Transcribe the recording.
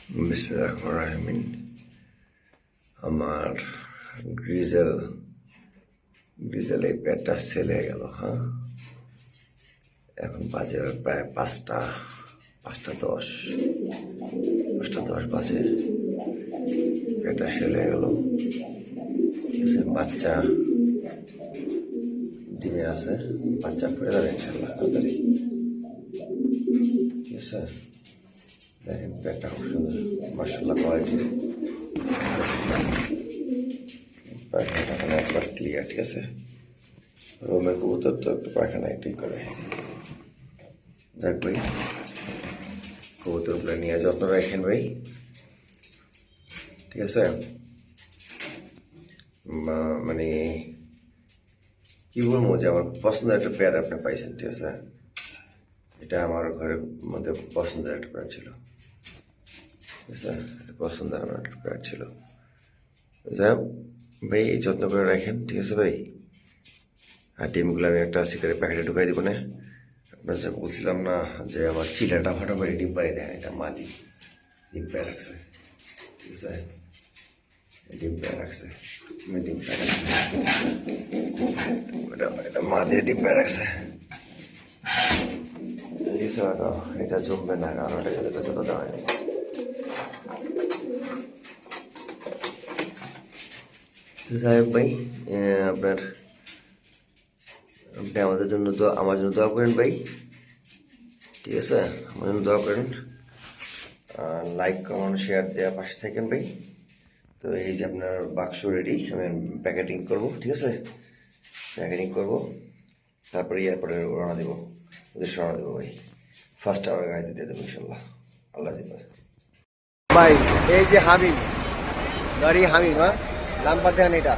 বিসমিল্লাহির আমার গ্রিজেল এই পেটটা ছেলে গেল। হ্যাঁ, এখন বাজে প্রায় 5টা 10 বাজে। পেটটা ছেলে গেল। বাচ্চা ডিমে আছে, বাচ্চা ফুটে যাবে ইনশাল্লাহ তাড়াতাড়ি। ঠিক আছে, দেখেন পেটটা খুব সুন্দর মাশাআল্লাহ কোয়ালিটি। পায়খানা একবার ক্লিয়ার। ঠিক আছে, রুমের কবুতর তো একটু পায়খানা একটু করে। যাক ভাই, কবুতরগুলো নিয়ে যত্ন রাখেন ভাই। ঠিক আছে, মানে কি বলবো যে আমার পছন্দের একটা পেয়ার আপনি পাইছেন। ঠিক আছে, এটা আমার ঘরের মধ্যে পছন্দের একটা পেয়ার ছিল। ঠিক আছে, পছন্দের আমার একটা পেয়ার ছিল। যাই হোক ভাই, এই যত্ন করে রাখেন। ঠিক আছে ভাই, আর ডিমগুলো আমি একটা সিগারেট প্যাকেটে ঢুকাই দিব না। আপনার যা বলছিলাম না যে আমার চিলাটা ফাটাফাটি ডিম পাড়ি দেয়, এটা মাদি ডিম পেয়ে রাখছে। ঠিক আছে, ডিম পেয়ে রাখছে, ডিম পেয়ে রাখছে, এটা মাদি ডিম পেয়ে রাখছে। এটা জমবে না, কারণ এটা ছোট দেওয়া হয়নি। তো সাহেব ভাই, আপনার আপনি আমার জন্য দোয়া করেন ভাই। ঠিক আছে, আমার জন্য দোয়া করেন, লাইক কমেন্ট শেয়ার দেওয়া পাশে থাকেন ভাই। তো এই যে আপনার বাক্স রেডি, আমি প্যাকেটিং করব। ঠিক আছে, প্যাকেটিং করব, তারপরে এয়ারপোর্টে রওনা দেবো, রওনা দেবো ভাই। ফার্স্ট আওয়ার গাড়িতে দিয়ে দেবো ইনশাল্লাহ, আল্লাহ দিবে ভাই। এই যে হামিম গাড়ি, হামিম, হ্যাঁ নাম্বার দেন এটা।